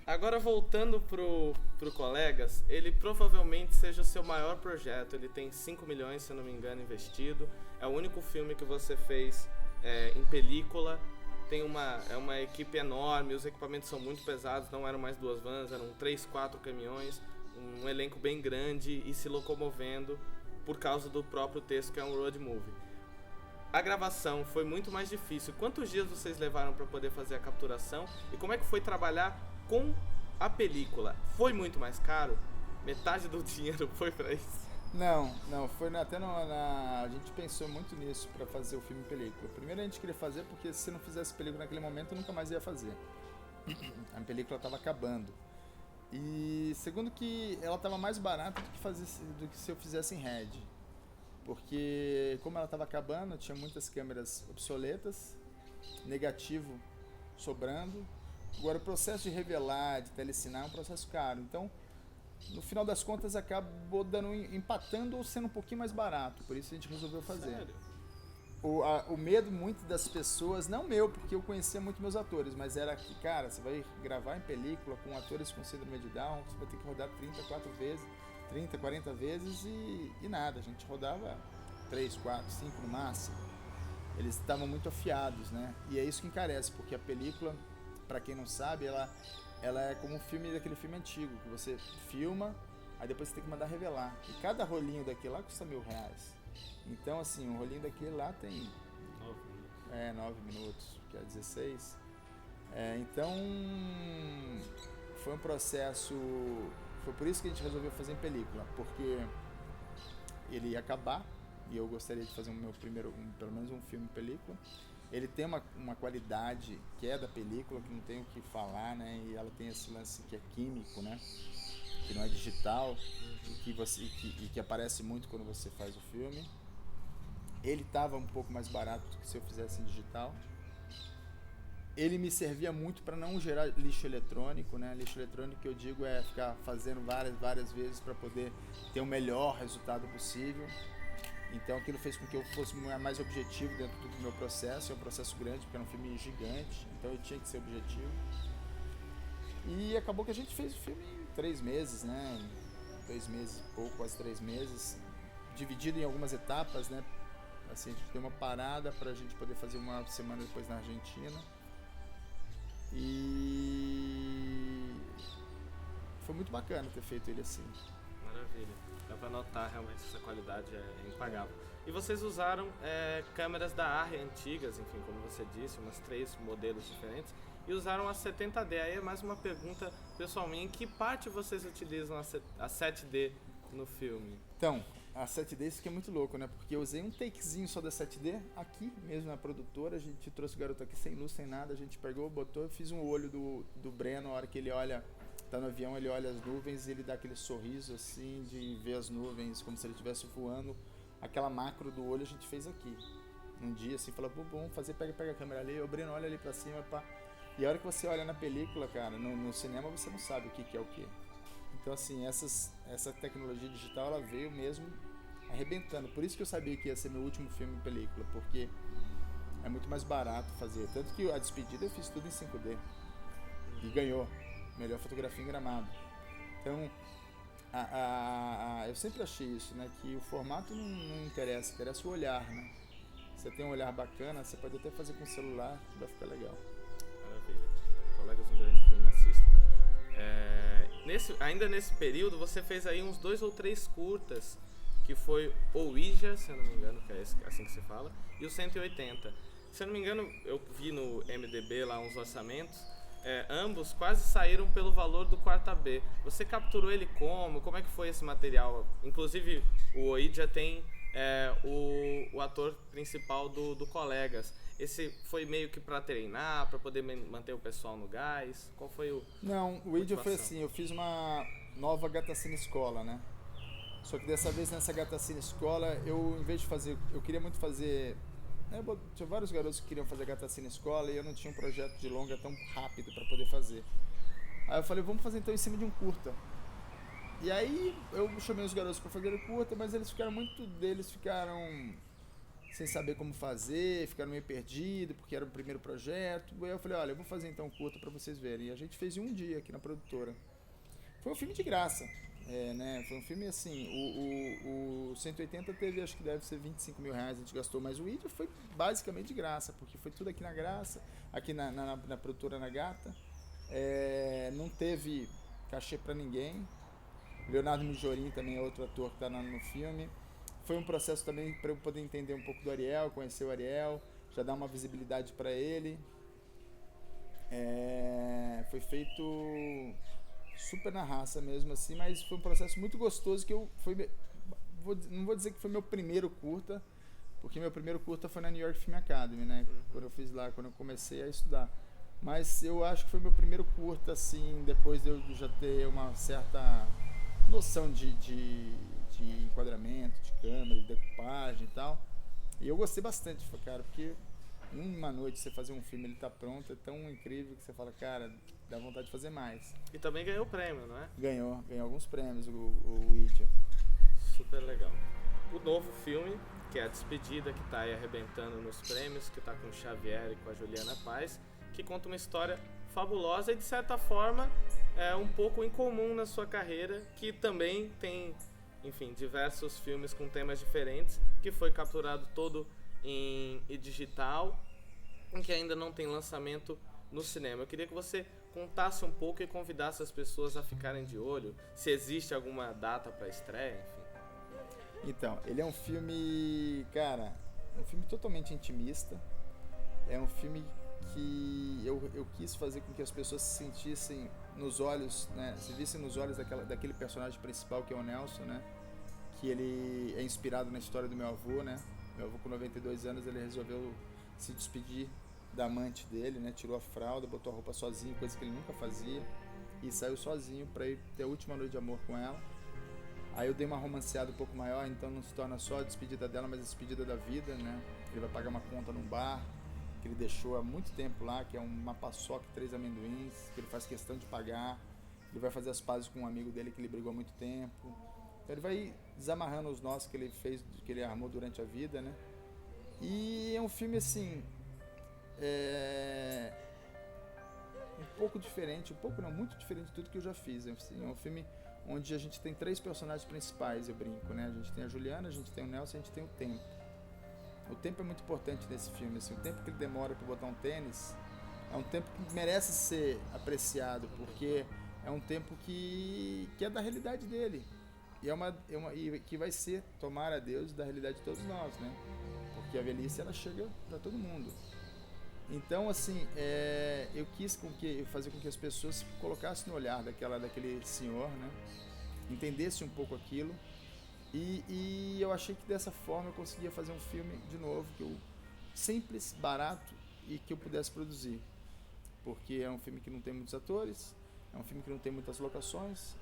Agora voltando pro Colegas, ele provavelmente seja o seu maior projeto. Ele tem 5 milhões, se eu não me engano, investido. É o único filme que você fez em película. Tem uma equipe enorme, os equipamentos são muito pesados, não eram mais 2 vans, eram 3, 4 caminhões, um elenco bem grande e se locomovendo por causa do próprio texto que é um road movie. A gravação foi muito mais difícil. Quantos dias vocês levaram para poder fazer a capturação? E como é que foi trabalhar com a película? Foi muito mais caro? Metade do dinheiro foi para isso? Não, foi a gente pensou muito nisso para fazer o filme em película. Primeiro a gente queria fazer porque se não fizesse película naquele momento, nunca mais ia fazer. A película estava acabando. E segundo que ela estava mais barata do que se eu fizesse em Red. Porque como ela estava acabando, tinha muitas câmeras obsoletas, negativo sobrando. Agora o processo de revelar, de telecinar é um processo caro. Então, no final das contas, acabou empatando ou sendo um pouquinho mais barato. Por isso a gente resolveu fazer. Sério? O medo muito das pessoas, não meu, porque eu conhecia muito meus atores, mas era que, cara, você vai gravar em película com atores com síndrome de Down, você vai ter que rodar 30, 40 vezes e nada. A gente rodava 3, 4, 5 no máximo. Eles estavam muito afiados, né? E é isso que encarece, porque a película, pra quem não sabe, ela é como um filme daquele filme antigo, que você filma, aí depois você tem que mandar revelar. E cada rolinho daquele lá custa R$1.000. Então, assim, um rolinho daquele lá tem 9 minutos, que é 16. Então, foi um processo. Foi por isso que a gente resolveu fazer em película, porque ele ia acabar e eu gostaria de fazer pelo menos um filme em película. Ele tem uma qualidade que é da película, que não tem o que falar, né? E ela tem esse lance que é químico, né? Que não é digital e que aparece muito quando você faz o filme. Ele estava um pouco mais barato do que se eu fizesse em digital. Ele me servia muito para não gerar lixo eletrônico, né? Lixo eletrônico que eu digo é ficar fazendo várias vezes para poder ter o melhor resultado possível. Então aquilo fez com que eu fosse mais objetivo dentro do meu processo. É um processo grande, porque é um filme gigante, então eu tinha que ser objetivo. E acabou que a gente fez o filme em 3 meses, né? 2 meses e pouco, quase 3 meses, dividido em algumas etapas, né? Assim, a gente deu uma parada pra gente poder fazer uma semana depois na Argentina. E foi muito bacana ter feito ele assim. Maravilha. Dá pra notar realmente essa qualidade é impagável. E vocês usaram câmeras da Arri antigas, enfim, como você disse, umas 3 modelos diferentes, e usaram a 70D. Aí é mais uma pergunta pessoal minha, em que parte vocês utilizam a 7D no filme? Então, a 7D, isso que é muito louco, né? Porque eu usei um takezinho só da 7D, aqui mesmo na produtora, a gente trouxe o garoto aqui sem luz, sem nada, a gente pegou, botou, eu fiz um olho do Breno, a hora que ele olha, tá no avião, ele olha as nuvens e ele dá aquele sorriso assim, de ver as nuvens, como se ele estivesse voando. Aquela macro do olho a gente fez aqui. Um dia assim, falou, vamos fazer, pega a câmera ali, o Breno olha ali pra cima, pá. E a hora que você olha na película, cara, no cinema você não sabe o que é o que. Então assim, essa tecnologia digital, ela veio mesmo arrebentando. Por isso que eu sabia que ia ser meu último filme em película, porque é muito mais barato fazer. Tanto que a despedida eu fiz tudo em 5D. E ganhou melhor fotografia em Gramado. Então, eu sempre achei isso, né? Que o formato não interessa, interessa o olhar, né? Você tem um olhar bacana, você pode até fazer com o celular, que vai ficar legal. Maravilha. Colegas, um grande filme, assistam. Ainda nesse período, você fez aí uns 2 ou 3 curtas, que foi o Ouija, se eu não me engano, que é assim que se fala, e o 180. Se eu não me engano, eu vi no MDB lá uns orçamentos, ambos quase saíram pelo valor do quarta B. Você capturou ele como? Como é que foi esse material? Inclusive, o Ouija tem o ator principal do Colegas. Esse foi meio que para treinar, para poder manter o pessoal no gás? Qual foi o... Não, o Ouija foi assim, eu fiz uma nova Gata Cine Escola, né? Só que dessa vez nessa Gata Cine Escola, eu em vez de fazer, eu queria muito fazer, né, tinha vários garotos que queriam fazer Gata Cine Escola e eu não tinha um projeto de longa tão rápido para poder fazer. Aí eu falei, vamos fazer então em cima de um curta. E aí eu chamei os garotos para fazer o curta, mas eles ficaram sem saber como fazer, ficaram meio perdidos, porque era o primeiro projeto. Aí eu falei, olha, eu vou fazer então um curta pra vocês verem. E a gente fez em um dia aqui na produtora. Foi um filme de graça, né? Foi um filme assim, o 180 teve, acho que deve ser 25 mil reais, a gente gastou, mas o vídeo foi basicamente de graça, porque foi tudo aqui na Graça, aqui na produtora Nagata. Não teve cachê pra ninguém. Leonardo Mijorin também é outro ator que está no filme. Foi um processo também para eu poder entender um pouco do Ariel, conhecer o Ariel, já dar uma visibilidade para ele. Foi feito super na raça mesmo assim, mas foi um processo muito gostoso que não vou dizer que foi meu primeiro curta, porque meu primeiro curta foi na New York Film Academy, né? Quando eu fiz lá, quando eu comecei a estudar. Mas eu acho que foi meu primeiro curta, assim, depois de eu já ter uma certa noção de enquadramento, de câmera, de decupagem e tal. E eu gostei bastante, cara, porque em uma noite você fazer um filme, ele tá pronto, é tão incrível que você fala, cara, dá vontade de fazer mais. E também ganhou o prêmio, não é? Ganhou alguns prêmios o Idia. Super legal. O novo filme, que é A Despedida, que tá aí arrebentando nos prêmios, que tá com o Xavier e com a Juliana Paz, que conta uma história fabulosa e de certa forma é um pouco incomum na sua carreira, que também tem, enfim, diversos filmes com temas diferentes, que foi capturado todo em digital, e que ainda não tem lançamento no cinema. Eu queria que você contasse um pouco e convidasse as pessoas a ficarem de olho, se existe alguma data para estreia, enfim. Então, ele é um filme, cara, um filme totalmente intimista. É um filme que eu quis fazer com que as pessoas se sentissem nos olhos, né, se vissem nos olhos daquele personagem principal que é o Nelson, né, que ele é inspirado na história do meu avô, né. Meu avô com 92 anos, ele resolveu se despedir da amante dele, né, tirou a fralda, botou a roupa sozinho, coisa que ele nunca fazia, e saiu sozinho para ir ter a última noite de amor com ela. Aí eu dei uma romanceada um pouco maior, então não se torna só a despedida dela, mas a despedida da vida, né. Ele vai pagar uma conta num bar que ele deixou há muito tempo lá, que é uma paçoca e 3 amendoins, que ele faz questão de pagar. Ele vai fazer as pazes com um amigo dele que ele brigou há muito tempo. Então ele vai desamarrando os nós que ele fez, que ele armou durante a vida, né? E é um filme assim, um pouco diferente, muito diferente de tudo que eu já fiz. Assim, é um filme onde a gente tem 3 personagens principais, eu brinco, né? A gente tem a Juliana, a gente tem o Nelson, a gente tem o Tempo. O tempo é muito importante nesse filme, assim, o tempo que ele demora para botar um tênis é um tempo que merece ser apreciado, porque é um tempo que é da realidade dele, e que vai ser, tomara a Deus, da realidade de todos nós, né? Porque a velhice, ela chega para todo mundo. Então, assim, eu quis fazer com que as pessoas colocassem no olhar daquele senhor, né? Entendessem um pouco aquilo. E eu achei que dessa forma eu conseguia fazer um filme, de novo, simples, barato e que eu pudesse produzir. Porque é um filme que não tem muitos atores, é um filme que não tem muitas locações,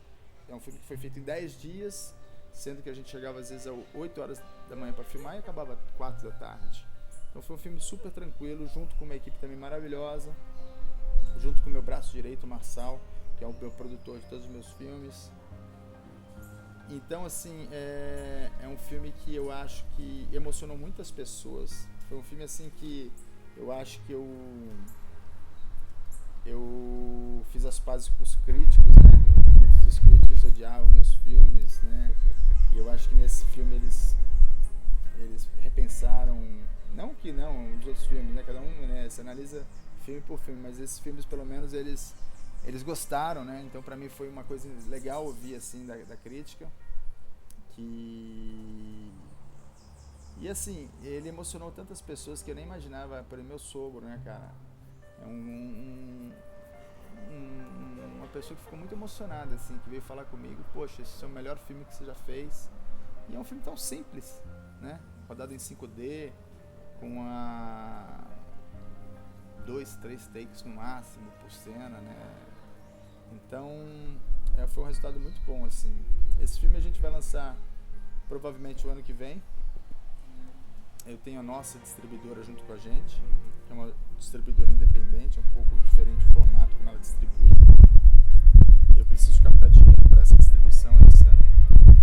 é um filme que foi feito em 10 dias, sendo que a gente chegava às vezes às 8 horas da manhã para filmar e acabava às 4 da tarde. Então foi um filme super tranquilo, junto com uma equipe também maravilhosa, junto com o meu braço direito, o Marçal, que é o meu produtor de todos os meus filmes. Então, assim, é um filme que eu acho que emocionou muitas pessoas. Foi um filme, assim, que eu acho que eu fiz as pazes com os críticos, né? Muitos dos críticos odiavam meus filmes, né? E eu acho que nesse filme eles repensaram, não os outros filmes, né? Cada um, né? Você analisa filme por filme, mas esses filmes, pelo menos, eles gostaram, né? Então, pra mim, foi uma coisa legal ouvir, assim, da crítica. E, assim, ele emocionou tantas pessoas que eu nem imaginava. Por exemplo, meu sogro, né, cara? É uma pessoa que ficou muito emocionada, assim, que veio falar comigo. Poxa, esse é o melhor filme que você já fez. E é um filme tão simples, né? Rodado em 5D, com 2, 3 takes no máximo por cena, né? Então, foi um resultado muito bom, assim. Esse filme a gente vai lançar provavelmente o ano que vem. Eu tenho a nossa distribuidora junto com a gente, que é uma distribuidora independente, é um pouco diferente o formato como ela distribui. Eu preciso captar dinheiro para essa distribuição, esse é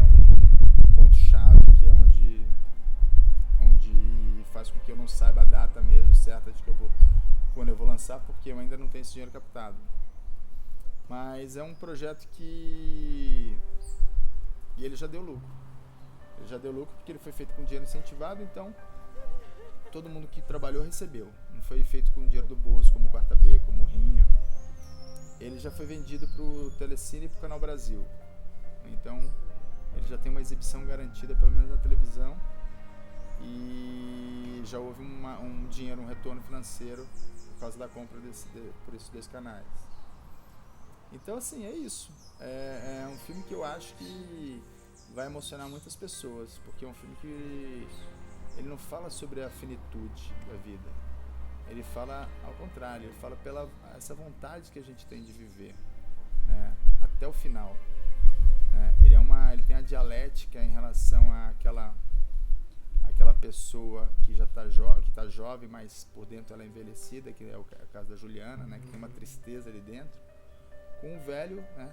um ponto-chave, que é onde eu ainda não tenho esse dinheiro captado. Mas é um projeto que... E ele já deu lucro. Ele já deu lucro porque ele foi feito com dinheiro incentivado, então todo mundo que trabalhou recebeu. Não foi feito com dinheiro do bolso, como o Quarta B, como o Rinha. Ele já foi vendido pro Telecine e pro Canal Brasil. Então, ele já tem uma exibição garantida, pelo menos na televisão. E já houve um dinheiro, um retorno financeiro por causa da compra por esses 2 canais. Então, assim, é isso. É um filme que eu acho que vai emocionar muitas pessoas, porque é um filme que ele não fala sobre a finitude da vida. Ele fala ao contrário, ele fala pela essa vontade que a gente tem de viver, né, até o final. Né? Ele tem a dialética em relação àquela pessoa que já está jovem, mas por dentro ela é envelhecida, que é o caso da Juliana, né, que tem uma tristeza ali dentro, com um velho, né,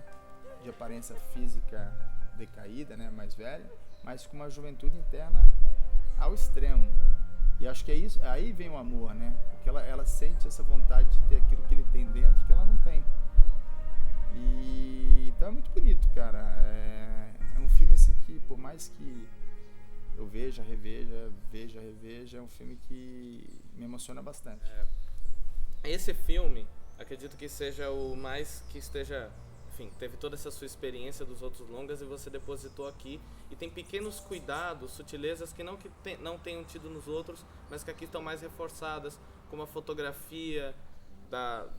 de aparência física decaída, né, mais velha, mas com uma juventude interna ao extremo. E acho que é isso, aí vem o amor, né, porque ela sente essa vontade de ter aquilo que ele tem dentro que ela não tem. E então é muito bonito, cara. É um filme assim que, por mais que eu veja, reveja, é um filme que me emociona bastante. Esse filme, acredito que seja o mais que esteja... Enfim, teve toda essa sua experiência dos outros longas e você depositou aqui. E tem pequenos cuidados, sutilezas que não tenham tido nos outros, mas que aqui estão mais reforçadas, como a fotografia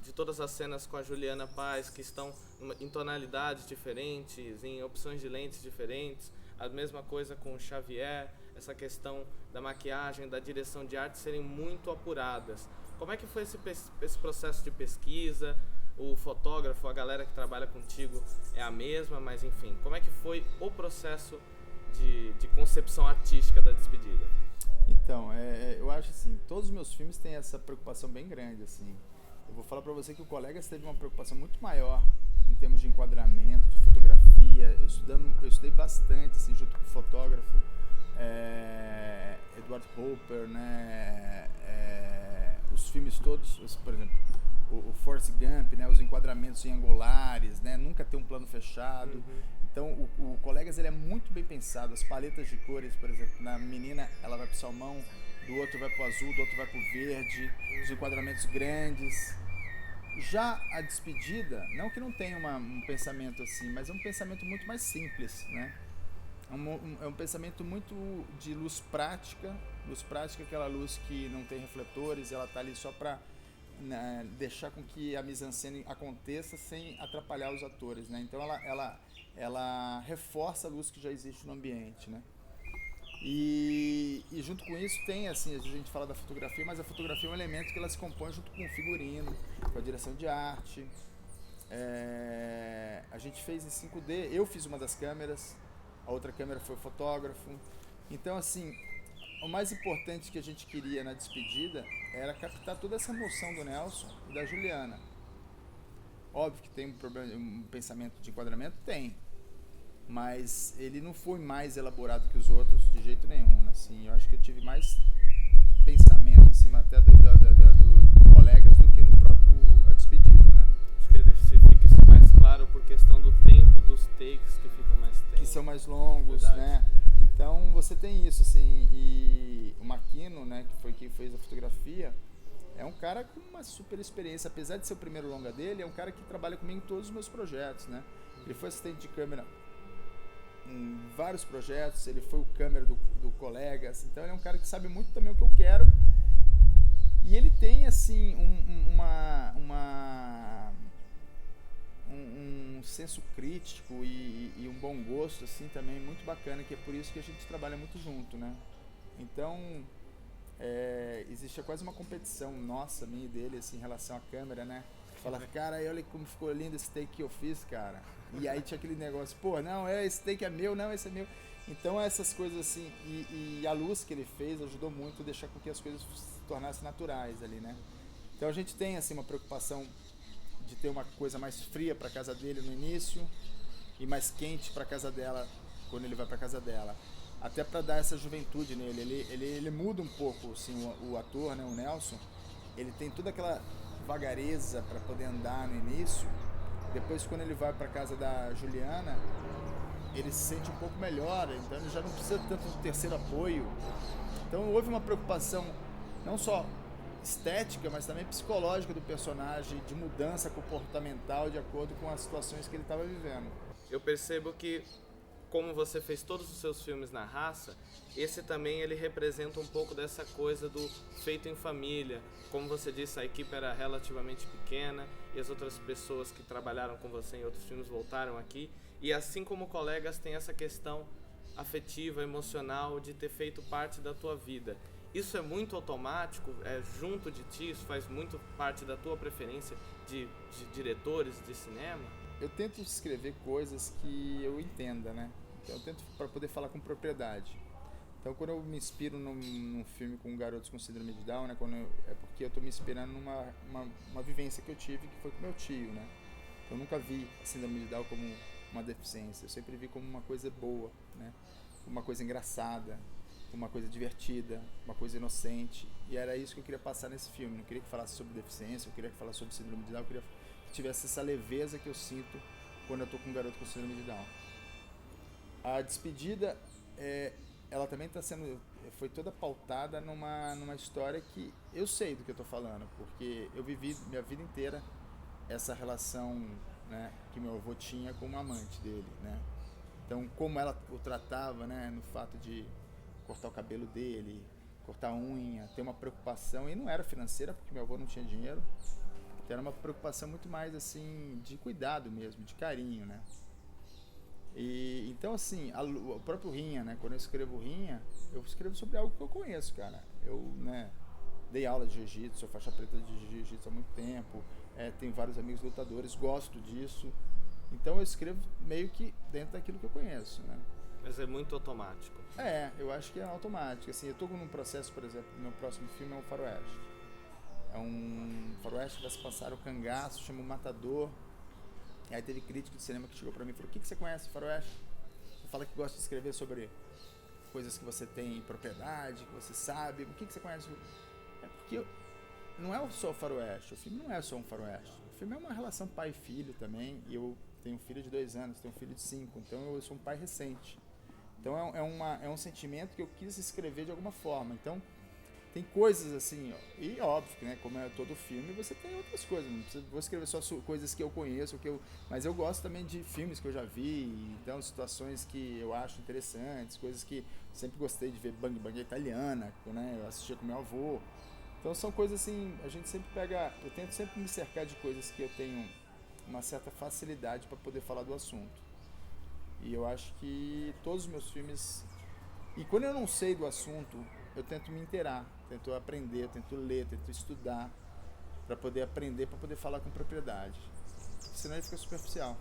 de todas as cenas com a Juliana Paz, que estão em tonalidades diferentes, em opções de lentes diferentes. A mesma coisa com o Xavier, essa questão da maquiagem, da direção de arte serem muito apuradas. Como é que foi esse processo de pesquisa? O fotógrafo, a galera que trabalha contigo é a mesma, mas enfim, como é que foi o processo de concepção artística da Despedida? Então, eu acho assim, todos os meus filmes têm essa preocupação bem grande, assim. Eu vou falar pra você que o Colegas teve uma preocupação muito maior em termos de enquadramento, de fotografia. Eu estudei bastante, assim, junto com o fotógrafo Edward Hopper, né? Os filmes todos, por exemplo, o Forrest Gump, né? Os enquadramentos em angulares, né? Nunca ter um plano fechado. Uhum. Então, o Colegas, ele é muito bem pensado. As paletas de cores, por exemplo, na menina, ela vai pro salmão, do outro vai pro azul, do outro vai pro verde, os enquadramentos grandes. Já a Despedida, não que não tenha um pensamento assim, mas é um pensamento muito mais simples, né? É um pensamento muito de luz prática, aquela luz que não tem refletores, ela tá ali só para deixar com que a mise-en-scène aconteça sem atrapalhar os atores, né? Então ela reforça a luz que já existe no ambiente, né? E junto com isso tem, assim, a gente fala da fotografia, mas a fotografia é um elemento que ela se compõe junto com o figurino, com a direção de arte. A gente fez em 5D, eu fiz uma das câmeras, a outra câmera foi o fotógrafo. Então, assim, o mais importante que a gente queria na Despedida era captar toda essa emoção do Nelson e da Juliana. Óbvio que tem um pensamento de enquadramento, tem. Mas ele não foi mais elaborado que os outros de jeito nenhum, assim. Eu acho que eu tive mais pensamento em cima até do Colegas do que no próprio A Despedida, né? Acho que fica isso mais claro por questão do tempo dos takes que ficam mais tempo. Que são mais longos, verdade, né? Então você tem isso, assim. E o Maquino, né, que foi quem fez a fotografia, é um cara com uma super experiência. Apesar de ser o primeiro longa dele, é um cara que trabalha comigo em todos os meus projetos, né? Ele foi assistente de câmera em vários projetos, ele foi o câmera do Colegas, então ele é um cara que sabe muito também o que eu quero, e ele tem assim um senso crítico e um bom gosto assim também muito bacana, que é por isso que a gente trabalha muito junto, né? Então existe quase uma competição nossa, minha e dele, assim, em relação à câmera, né? Fala, cara, olha como ficou lindo esse take que eu fiz, cara. E aí tinha aquele negócio, pô, não, esse take é meu, não, esse é meu. Então essas coisas assim, e a luz que ele fez ajudou muito a deixar com que as coisas se tornassem naturais ali, né? Então a gente tem assim uma preocupação de ter uma coisa mais fria para casa dele no início e mais quente para casa dela quando ele vai para casa dela. Até para dar essa juventude nele. Ele muda um pouco, assim, o ator, né, o Nelson. Ele tem toda aquela vagareza para poder andar no início. Depois, quando ele vai para casa da Juliana, ele se sente um pouco melhor, então ele já não precisa tanto de terceiro apoio. Então houve uma preocupação não só estética, mas também psicológica do personagem, de mudança comportamental de acordo com as situações que ele estava vivendo. Eu percebo que, como você fez todos os seus filmes na raça, esse também ele representa um pouco dessa coisa do feito em família. Como você disse, a equipe era relativamente pequena e as outras pessoas que trabalharam com você em outros filmes voltaram aqui. E assim como colegas, tem essa questão afetiva, emocional de ter feito parte da tua vida. Isso é muito automático, é junto de ti, isso faz muito parte da tua preferência de diretores de cinema? Eu tento escrever coisas que eu entenda, né? Então eu tento para poder falar com propriedade. Então quando eu me inspiro num filme com garotos com síndrome de Down, né? É porque eu estou me inspirando numa vivência que eu tive, que foi com meu tio, né? Eu nunca vi a síndrome de Down como uma deficiência, eu sempre vi como uma coisa boa, né? Uma coisa engraçada, uma coisa divertida, uma coisa inocente, e era isso que eu queria passar nesse filme. Não queria que falasse sobre deficiência, eu queria que falasse sobre síndrome de Down, eu queria que tivesse essa leveza que eu sinto quando eu tô com um garoto com síndrome de Down. A despedida, ela também foi toda pautada numa história que eu sei do que eu tô falando, porque eu vivi minha vida inteira essa relação, né, que meu avô tinha com uma amante dele, né? Então, como ela o tratava, né, no fato de cortar o cabelo dele, cortar a unha, ter uma preocupação, e não era financeira, porque meu avô não tinha dinheiro, então era uma preocupação muito mais, assim, de cuidado mesmo, de carinho, né? E, então, assim, o próprio Rinha, né, quando eu escrevo Rinha, eu escrevo sobre algo que eu conheço, cara. Eu, né, dei aula de jiu-jitsu, sou faixa preta de jiu-jitsu há muito tempo, tenho vários amigos lutadores, gosto disso. Então eu escrevo meio que dentro daquilo que eu conheço, né? Mas é muito automático. Eu acho que é automático. Assim, eu tô num processo, por exemplo, meu próximo filme é um faroeste. É um faroeste que vai se passar o cangaço, chama o Matador. E aí teve crítico de cinema que chegou pra mim e falou: o que você conhece de faroeste? Você fala que gosta de escrever sobre coisas que você tem em propriedade, que você sabe. O que você conhece? É porque não é só o faroeste. O filme não é só um faroeste. O filme é uma relação pai e filho também. E eu tenho um filho de 2 anos, tenho um filho de 5. Então eu sou um pai recente. Então é um sentimento que eu quis escrever de alguma forma. Então tem coisas assim, ó, e óbvio que, né, como é todo filme, você tem outras coisas. Não vou escrever só coisas que eu conheço, mas eu gosto também de filmes que eu já vi, então situações que eu acho interessantes, coisas que sempre gostei de ver. Bang Bang Italiana, né, eu assistia com meu avô. Então são coisas assim, a gente sempre pega, eu tento sempre me cercar de coisas que eu tenho uma certa facilidade para poder falar do assunto. E eu acho que todos os meus filmes, e quando eu não sei do assunto, eu tento me inteirar, tento aprender, tento ler, tento estudar para poder aprender, para poder falar com propriedade. Senão ele fica superficial.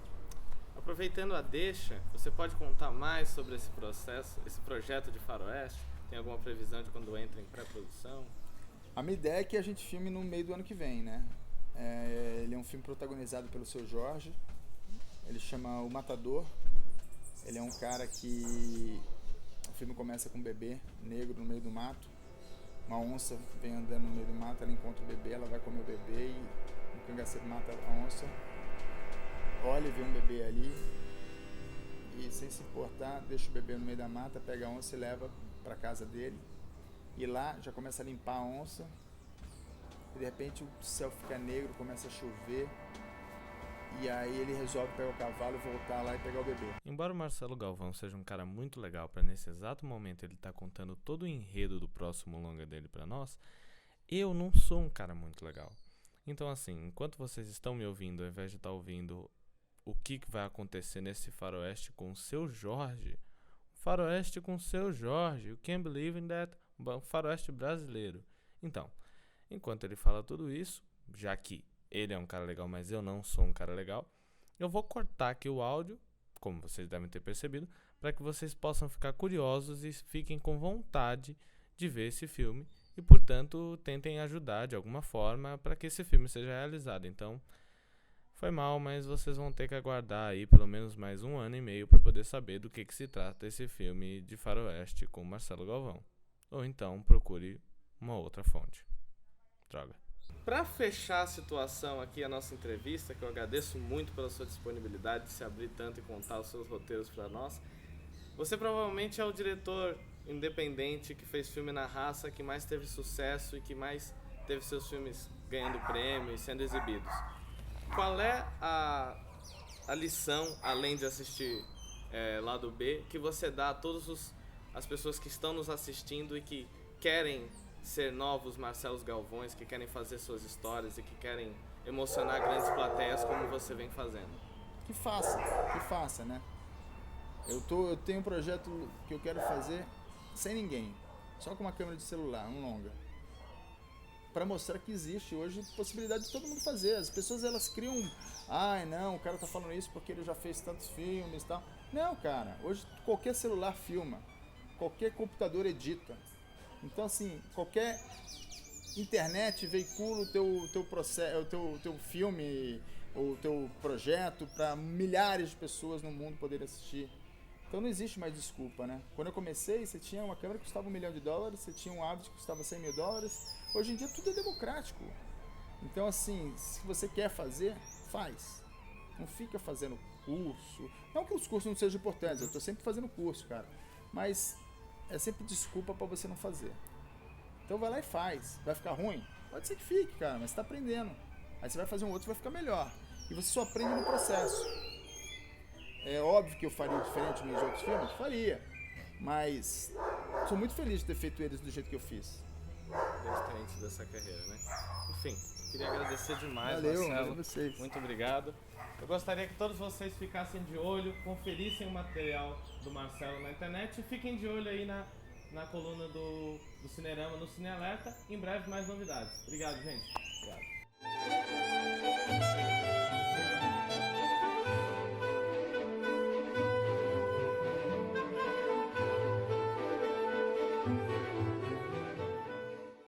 Aproveitando a deixa, você pode contar mais sobre esse processo, esse projeto de faroeste? Tem alguma previsão de quando entra em pré-produção? A minha ideia é que a gente filme no meio do ano que vem, né? Ele é um filme protagonizado pelo Seu Jorge. Ele chama O Matador. Ele é um cara que... O filme começa com um bebê negro no meio do mato. Uma onça vem andando no meio do mato, ela encontra o bebê, ela vai comer o bebê e o cangaceiro mata a onça. Olha e vê um bebê ali e, sem se importar, deixa o bebê no meio da mata, pega a onça e leva para casa dele. E lá já começa a limpar a onça. E de repente o céu fica negro, começa a chover. E aí ele resolve pegar o cavalo, voltar lá e pegar o bebê. Embora o Marcelo Galvão seja um cara muito legal para nesse exato momento ele tá contando todo o enredo do próximo longa dele para nós, eu não sou um cara muito legal. Então assim, enquanto vocês estão me ouvindo, ao invés de estar ouvindo o que vai acontecer nesse faroeste com o Seu Jorge, faroeste com o Seu Jorge, you can't believe in that, faroeste brasileiro. Então, enquanto ele fala tudo isso, já que ele é um cara legal, mas eu não sou um cara legal, eu vou cortar aqui o áudio, como vocês devem ter percebido, para que vocês possam ficar curiosos e fiquem com vontade de ver esse filme e, portanto, tentem ajudar de alguma forma para que esse filme seja realizado. Então, foi mal, mas vocês vão ter que aguardar aí pelo menos mais 1 ano e meio para poder saber do que se trata esse filme de faroeste com Marcelo Galvão. Ou então procure uma outra fonte. Droga. Para fechar a situação aqui, a nossa entrevista, que eu agradeço muito pela sua disponibilidade de se abrir tanto e contar os seus roteiros para nós, você provavelmente é o diretor independente que fez filme na raça, que mais teve sucesso e que mais teve seus filmes ganhando prêmio e sendo exibidos. Qual é a lição, além de assistir Lado B, que você dá a todas as pessoas que estão nos assistindo e que querem ser novos Marcelos Galvões, que querem fazer suas histórias e que querem emocionar grandes plateias como você vem fazendo? Que faça, né? Eu tenho um projeto que eu quero fazer sem ninguém, só com uma câmera de celular, um longa, para mostrar que existe hoje possibilidade de todo mundo fazer. As pessoas, elas criam, não, o cara tá falando isso porque ele já fez tantos filmes e tal. Não, cara, hoje qualquer celular filma, qualquer computador edita. Então, assim, qualquer internet veicula o teu processo, o teu filme, o teu projeto para milhares de pessoas no mundo poderem assistir. Então não existe mais desculpa, né? Quando eu comecei, você tinha uma câmera que custava $1 milhão, você tinha um hábito que custava $100 mil. Hoje em dia tudo é democrático. Então, assim, se você quer fazer, faz. Não fica fazendo curso. Não que os cursos não sejam importantes, eu tô sempre fazendo curso, cara. Mas é sempre desculpa para você não fazer. Então vai lá e faz. Vai ficar ruim? Pode ser que fique, cara, mas você tá aprendendo. Aí você vai fazer um outro e vai ficar melhor. E você só aprende no processo. É óbvio que eu faria diferente nos outros filmes? Faria. Mas sou muito feliz de ter feito eles do jeito que eu fiz. Diferente dessa carreira, né? Enfim, queria agradecer demais, Valeu, Marcelo. vocês. Muito obrigado. Eu gostaria que todos vocês ficassem de olho, conferissem o material do Marcelo na internet e fiquem de olho aí na coluna do Cinerama, no Cine Alerta. Em breve mais novidades. Obrigado, gente. Obrigado.